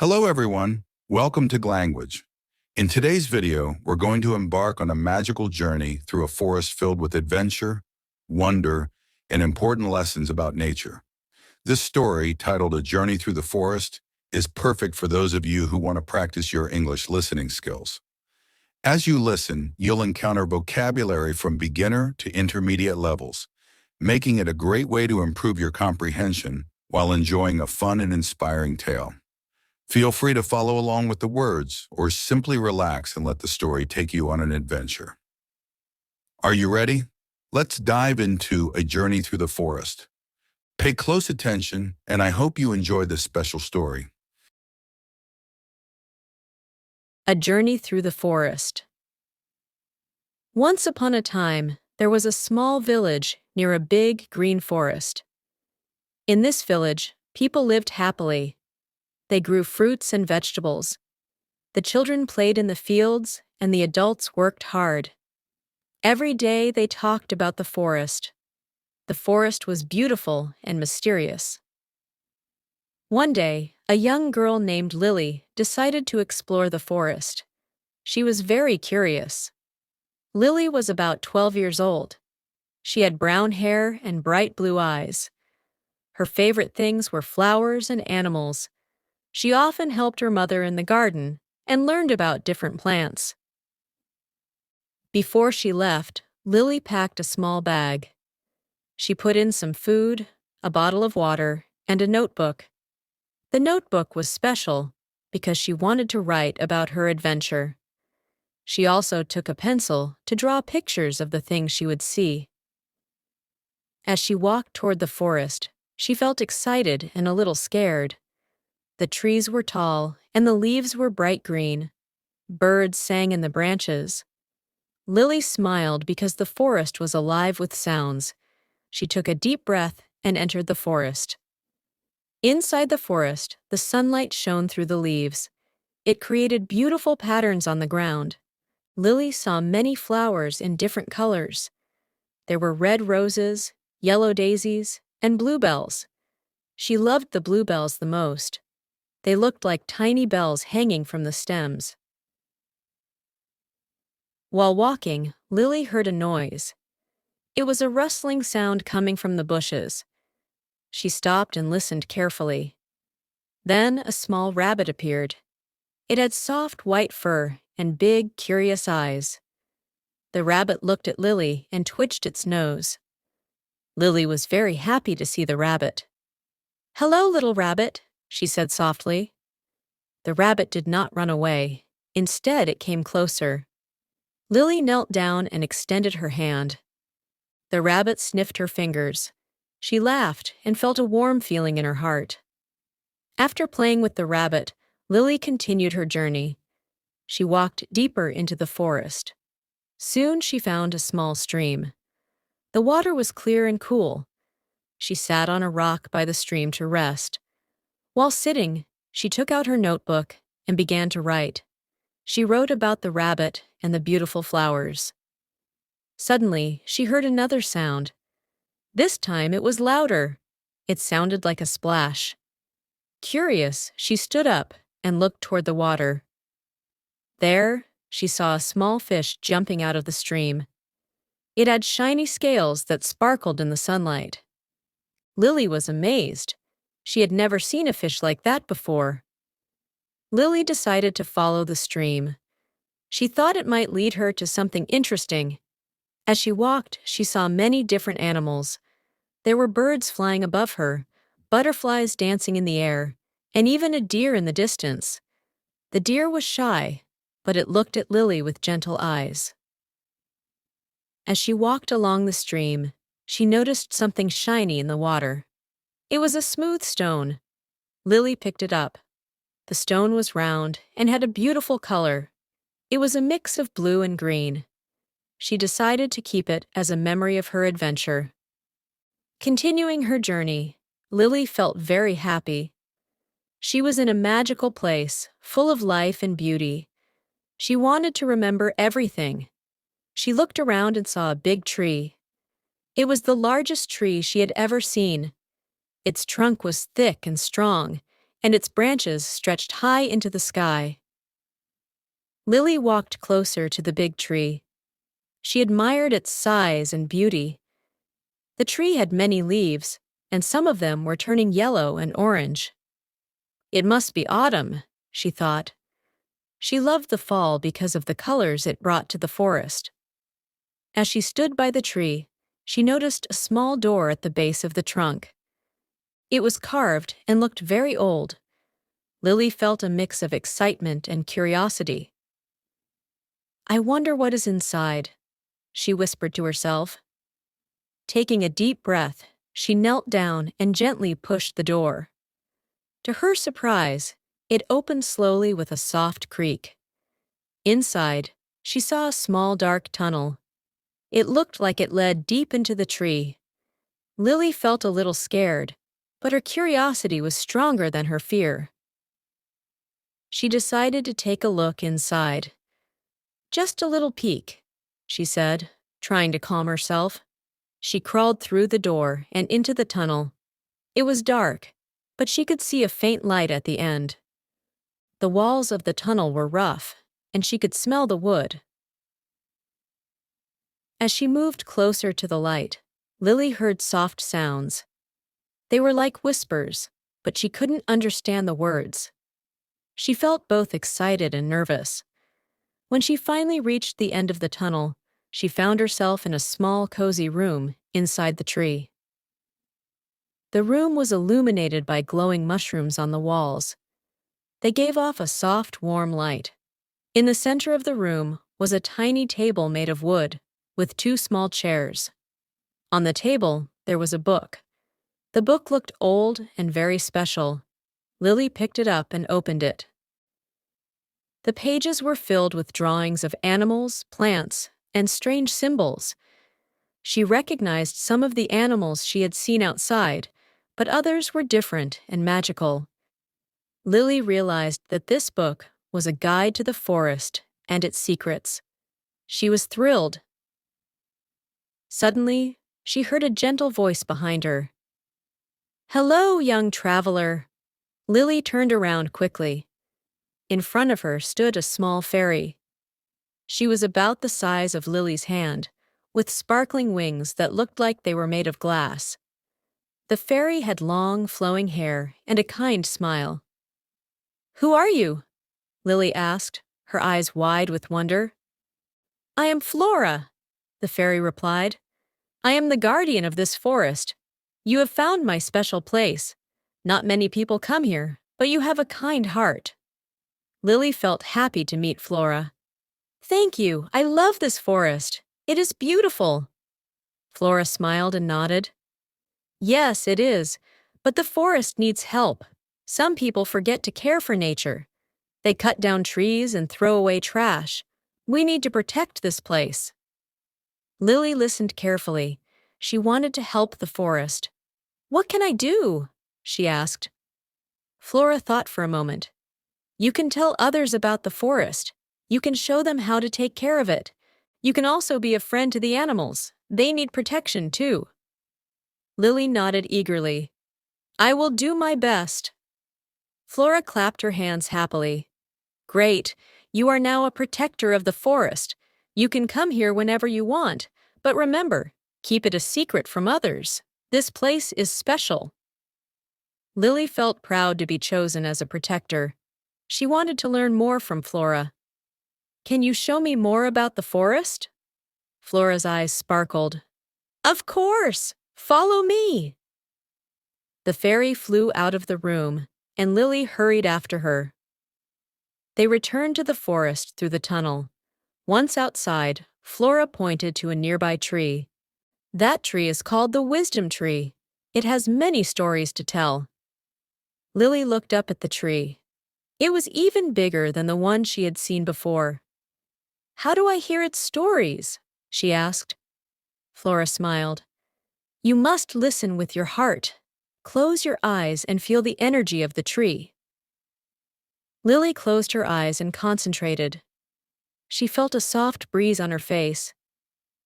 Hello everyone, welcome to GLanguage. In today's video, we're going to embark on a magical journey through a forest filled with adventure, wonder, and important lessons about nature. This story, titled A Journey Through the Forest, is perfect for those of you who want to practice your English listening skills. As you listen, you'll encounter vocabulary from beginner to intermediate levels, making it a great way to improve your comprehension while enjoying a fun and inspiring tale. Feel free to follow along with the words or simply relax and let the story take you on an adventure. Are you ready? Let's dive into A Journey Through the Forest. Pay close attention, and I hope you enjoy this special story. A Journey Through the Forest. Once upon a time, there was a small village near a big green forest. In this village, people lived happily. They grew fruits and vegetables. The children played in the fields, and the adults worked hard. Every day they talked about the forest. The forest was beautiful and mysterious. One day, a young girl named Lily decided to explore the forest. She was very curious. Lily was about 12 years old. She had brown hair and bright blue eyes. Her favorite things were flowers and animals. She often helped her mother in the garden and learned about different plants. Before she left, Lily packed a small bag. She put in some food, a bottle of water, and a notebook. The notebook was special because she wanted to write about her adventure. She also took a pencil to draw pictures of the things she would see. As she walked toward the forest, she felt excited and a little scared. The trees were tall, and the leaves were bright green. Birds sang in the branches. Lily smiled because the forest was alive with sounds. She took a deep breath and entered the forest. Inside the forest, the sunlight shone through the leaves. It created beautiful patterns on the ground. Lily saw many flowers in different colors. There were red roses, yellow daisies, and bluebells. She loved the bluebells the most. They looked like tiny bells hanging from the stems. While walking, Lily heard a noise. It was a rustling sound coming from the bushes. She stopped and listened carefully. Then a small rabbit appeared. It had soft white fur and big, curious eyes. The rabbit looked at Lily and twitched its nose. Lily was very happy to see the rabbit. "Hello, little rabbit," she said softly. The rabbit did not run away. Instead, it came closer. Lily knelt down and extended her hand. The rabbit sniffed her fingers. She laughed and felt a warm feeling in her heart. After playing with the rabbit, Lily continued her journey. She walked deeper into the forest. Soon she found a small stream. The water was clear and cool. She sat on a rock by the stream to rest. While sitting, she took out her notebook and began to write. She wrote about the rabbit and the beautiful flowers. Suddenly, she heard another sound. This time it was louder. It sounded like a splash. Curious, she stood up and looked toward the water. There, she saw a small fish jumping out of the stream. It had shiny scales that sparkled in the sunlight. Lily was amazed. She had never seen a fish like that before. Lily decided to follow the stream. She thought it might lead her to something interesting. As she walked, she saw many different animals. There were birds flying above her, butterflies dancing in the air, and even a deer in the distance. The deer was shy, but it looked at Lily with gentle eyes. As she walked along the stream, she noticed something shiny in the water. It was a smooth stone. Lily picked it up. The stone was round and had a beautiful color. It was a mix of blue and green. She decided to keep it as a memory of her adventure. Continuing her journey, Lily felt very happy. She was in a magical place, full of life and beauty. She wanted to remember everything. She looked around and saw a big tree. It was the largest tree she had ever seen. Its trunk was thick and strong, and its branches stretched high into the sky. Lily walked closer to the big tree. She admired its size and beauty. The tree had many leaves, and some of them were turning yellow and orange. It must be autumn, she thought. She loved the fall because of the colors it brought to the forest. As she stood by the tree, she noticed a small door at the base of the trunk. It was carved and looked very old. Lily felt a mix of excitement and curiosity. "I wonder what is inside," she whispered to herself. Taking a deep breath, she knelt down and gently pushed the door. To her surprise, it opened slowly with a soft creak. Inside, she saw a small dark tunnel. It looked like it led deep into the tree. Lily felt a little scared, but her curiosity was stronger than her fear. She decided to take a look inside. "Just a little peek," she said, trying to calm herself. She crawled through the door and into the tunnel. It was dark, but she could see a faint light at the end. The walls of the tunnel were rough, and she could smell the wood. As she moved closer to the light, Lily heard soft sounds. They were like whispers, but she couldn't understand the words. She felt both excited and nervous. When she finally reached the end of the tunnel, she found herself in a small, cozy room inside the tree. The room was illuminated by glowing mushrooms on the walls. They gave off a soft, warm light. In the center of the room was a tiny table made of wood, with 2 small chairs. On the table, there was a book. The book looked old and very special. Lily picked it up and opened it. The pages were filled with drawings of animals, plants, and strange symbols. She recognized some of the animals she had seen outside, but others were different and magical. Lily realized that this book was a guide to the forest and its secrets. She was thrilled. Suddenly, she heard a gentle voice behind her. "Hello, young traveler." Lily turned around quickly. In front of her stood a small fairy. She was about the size of Lily's hand, with sparkling wings that looked like they were made of glass. The fairy had long, flowing hair and a kind smile. "Who are you?" Lily asked, her eyes wide with wonder. "I am Flora," the fairy replied. "I am the guardian of this forest. You have found my special place. Not many people come here, but you have a kind heart." Lily felt happy to meet Flora. "Thank you. I love this forest. It is beautiful." Flora smiled and nodded. "Yes, it is, but the forest needs help. Some people forget to care for nature. They cut down trees and throw away trash. We need to protect this place." Lily listened carefully. She wanted to help the forest. "What can I do?" she asked. Flora thought for a moment. "You can tell others about the forest. You can show them how to take care of it. You can also be a friend to the animals. They need protection too." Lily nodded eagerly. "I will do my best." Flora clapped her hands happily. "Great! You are now a protector of the forest. You can come here whenever you want, but remember, keep it a secret from others. This place is special." Lily felt proud to be chosen as a protector. She wanted to learn more from Flora. "Can you show me more about the forest?" Flora's eyes sparkled. "Of course! Follow me!" The fairy flew out of the room, and Lily hurried after her. They returned to the forest through the tunnel. Once outside, Flora pointed to a nearby tree. "That tree is called the wisdom tree. It has many stories to tell." Lily looked up at the tree. It was even bigger than the one she had seen before. "How do I hear its stories?" she asked. Flora smiled. "You must listen with your heart. Close your eyes and feel the energy of the tree." Lily closed her eyes and concentrated. She felt a soft breeze on her face.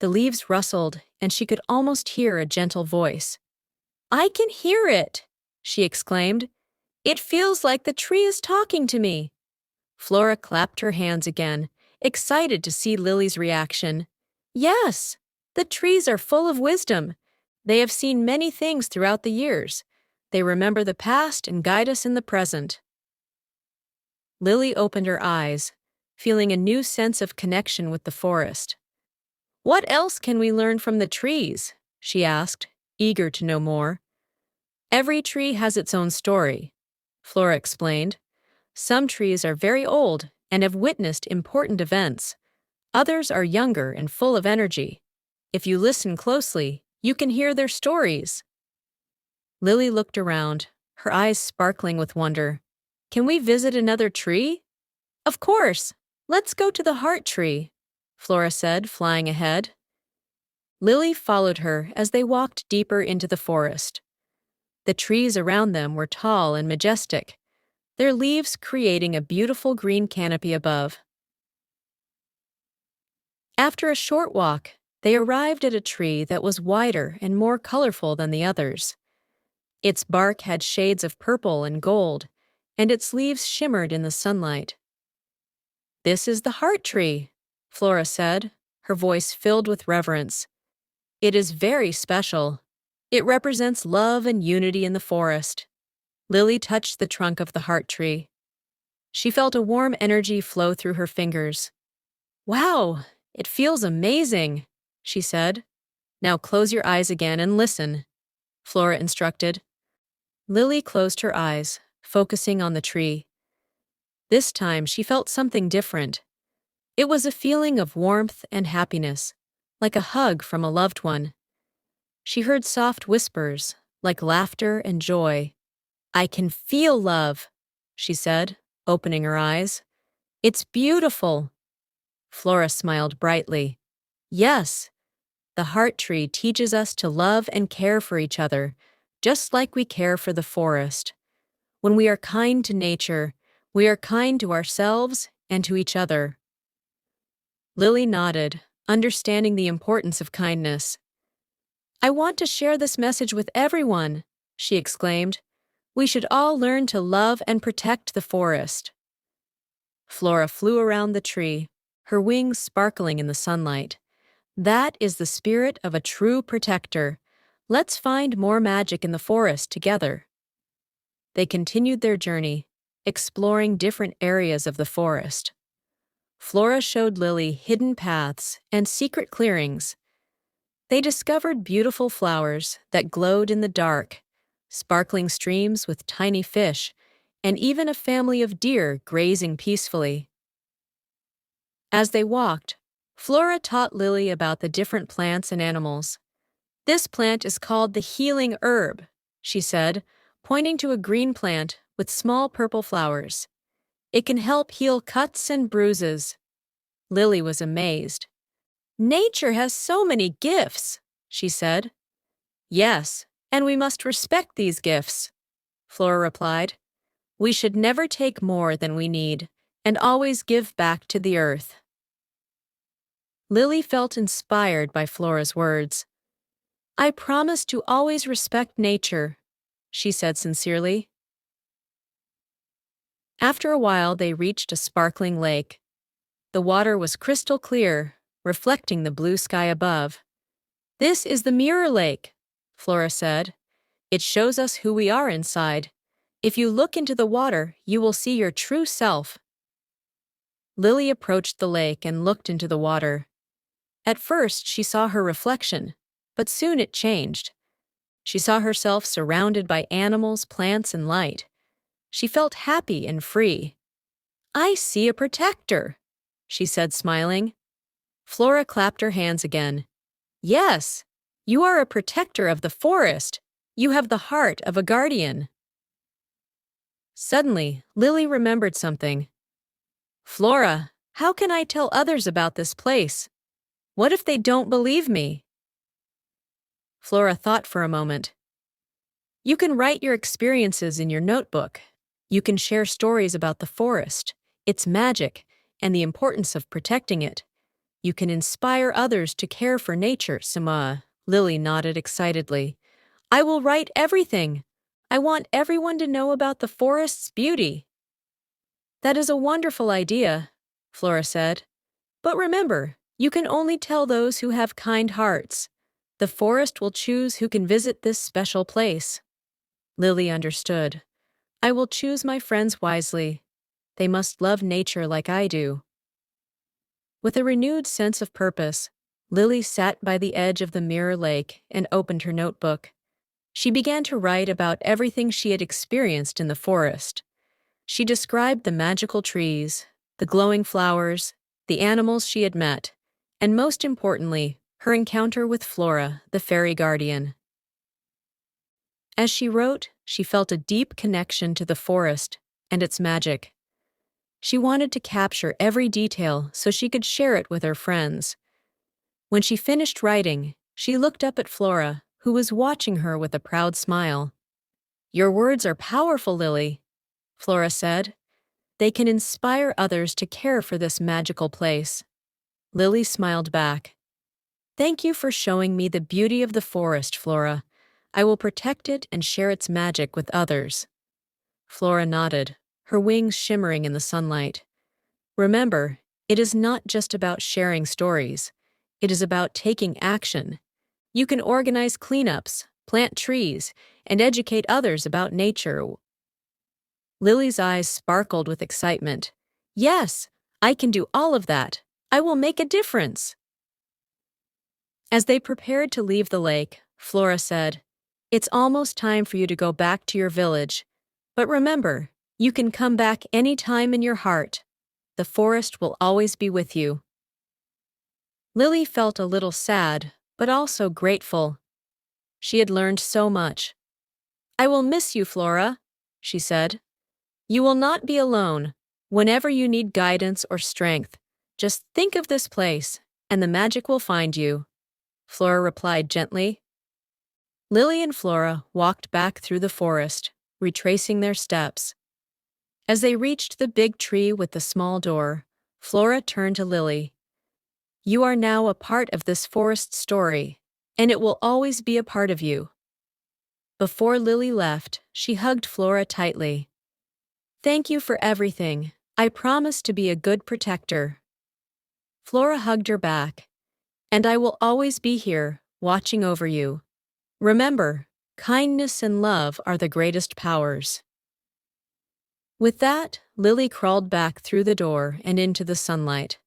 The leaves rustled, and she could almost hear a gentle voice. "I can hear it!" she exclaimed. It feels like the tree is talking to me. Flora clapped her hands again, excited to see Lily's reaction. Yes, the trees are full of wisdom. They have seen many things throughout the years. They remember the past and guide us in the present. Lily opened her eyes, feeling a new sense of connection with the forest. What else can we learn from the trees? She asked, eager to know more. Every tree has its own story, Flora explained. Some trees are very old and have witnessed important events. Others are younger and full of energy. If you listen closely, you can hear their stories. Lily looked around, her eyes sparkling with wonder. Can we visit another tree? Of course. Let's go to the heart tree, Flora said, flying ahead. Lily followed her as they walked deeper into the forest. The trees around them were tall and majestic, their leaves creating a beautiful green canopy above. After a short walk, they arrived at a tree that was wider and more colorful than the others. Its bark had shades of purple and gold, and its leaves shimmered in the sunlight. This is the heart tree, Flora said, her voice filled with reverence. It is very special. It represents love and unity in the forest. Lily touched the trunk of the heart tree. She felt a warm energy flow through her fingers. Wow, it feels amazing, she said. Now close your eyes again and listen, Flora instructed. Lily closed her eyes, focusing on the tree. This time she felt something different. It was a feeling of warmth and happiness, like a hug from a loved one. She heard soft whispers, like laughter and joy. I can feel love, she said, opening her eyes. It's beautiful. Flora smiled brightly. Yes, the heart tree teaches us to love and care for each other, just like we care for the forest. When we are kind to nature, we are kind to ourselves and to each other. Lily nodded, understanding the importance of kindness. I want to share this message with everyone, she exclaimed. We should all learn to love and protect the forest. Flora flew around the tree, her wings sparkling in the sunlight. That is the spirit of a true protector. Let's find more magic in the forest together. They continued their journey, exploring different areas of the forest. Flora showed Lily hidden paths and secret clearings. They discovered beautiful flowers that glowed in the dark, sparkling streams with tiny fish, and even a family of deer grazing peacefully. As they walked, Flora taught Lily about the different plants and animals. This plant is called the healing herb, she said, pointing to a green plant with small purple flowers. It can help heal cuts and bruises. Lily was amazed. Nature has so many gifts, she said. Yes, and we must respect these gifts, Flora replied. We should never take more than we need, and always give back to the earth. Lily felt inspired by Flora's words. I promise to always respect nature, she said sincerely. After a while, they reached a sparkling lake. The water was crystal clear, reflecting the blue sky above. This is the mirror lake, Flora said. It shows us who we are inside. If you look into the water, you will see your true self. Lily approached the lake and looked into the water. At first, she saw her reflection, but soon it changed. She saw herself surrounded by animals, plants, and light. She felt happy and free. I see a protector, she said, smiling. Flora clapped her hands again. Yes, you are a protector of the forest. You have the heart of a guardian. Suddenly, Lily remembered something. Flora, how can I tell others about this place? What if they don't believe me? Flora thought for a moment. You can write your experiences in your notebook. You can share stories about the forest, its magic, and the importance of protecting it. You can inspire others to care for nature, Sima. Lily nodded excitedly. I will write everything. I want everyone to know about the forest's beauty." "That is a wonderful idea," Flora said. "But remember, you can only tell those who have kind hearts. The forest will choose who can visit this special place." Lily understood. "I will choose my friends wisely. They must love nature like I do." With a renewed sense of purpose, Lily sat by the edge of the mirror lake and opened her notebook. She began to write about everything she had experienced in the forest. She described the magical trees, the glowing flowers, the animals she had met, and most importantly, her encounter with Flora, the fairy guardian. As she wrote, she felt a deep connection to the forest and its magic. She wanted to capture every detail so she could share it with her friends. When she finished writing, she looked up at Flora, who was watching her with a proud smile. "Your words are powerful, Lily," Flora said. "They can inspire others to care for this magical place." Lily smiled back. "Thank you for showing me the beauty of the forest, Flora. I will protect it and share its magic with others." Flora nodded, her wings shimmering in the sunlight. "Remember, it is not just about sharing stories. It is about taking action. You can organize cleanups, plant trees, and educate others about nature." Lily's eyes sparkled with excitement. "Yes, I can do all of that. I will make a difference." As they prepared to leave the lake, Flora said, "It's almost time for you to go back to your village. But remember, you can come back any time in your heart. The forest will always be with you." Lily felt a little sad, but also grateful. She had learned so much. "I will miss you, Flora," she said. "You will not be alone. Whenever you need guidance or strength, just think of this place, and the magic will find you," Flora replied gently. Lily and Flora walked back through the forest, retracing their steps. As they reached the big tree with the small door, Flora turned to Lily. "You are now a part of this forest story, and it will always be a part of you." Before Lily left, she hugged Flora tightly. "Thank you for everything. I promise to be a good protector." Flora hugged her back. "And I will always be here, watching over you. Remember, kindness and love are the greatest powers." With that, Lily crawled back through the door and into the sunlight.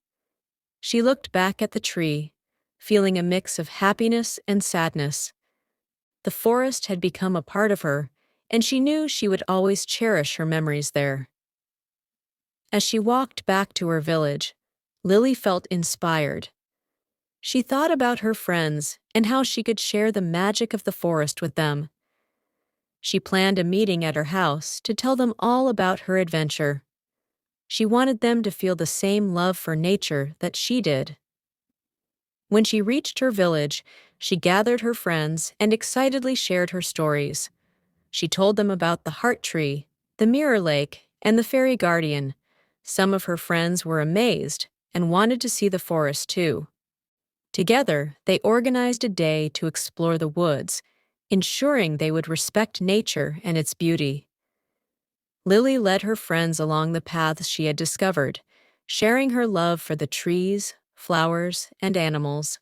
She looked back at the tree, feeling a mix of happiness and sadness. The forest had become a part of her, and she knew she would always cherish her memories there. As she walked back to her village, Lily felt inspired. She thought about her friends and how she could share the magic of the forest with them. She planned a meeting at her house to tell them all about her adventure. She wanted them to feel the same love for nature that she did. When she reached her village, she gathered her friends and excitedly shared her stories. She told them about the heart tree, the mirror lake, and the fairy guardian. Some of her friends were amazed and wanted to see the forest too. Together, they organized a day to explore the woods, ensuring they would respect nature and its beauty. Lily led her friends along the paths she had discovered, sharing her love for the trees, flowers, and animals.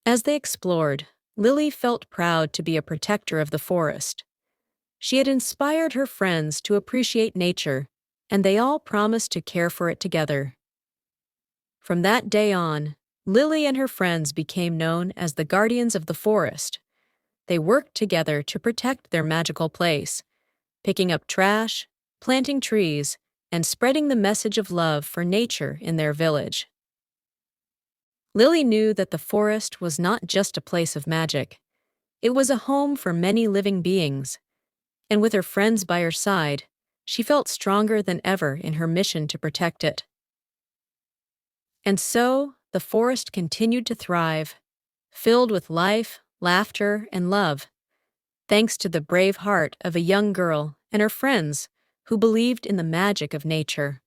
As they explored, Lily felt proud to be a protector of the forest. She had inspired her friends to appreciate nature, and they all promised to care for it together. From that day on, Lily and her friends became known as the guardians of the forest. They worked together to protect their magical place, picking up trash, planting trees, and spreading the message of love for nature in their village. Lily knew that the forest was not just a place of magic. It was a home for many living beings, and with her friends by her side, she felt stronger than ever in her mission to protect it. And so, the forest continued to thrive, filled with life, laughter, and love, thanks to the brave heart of a young girl and her friends who believed in the magic of nature.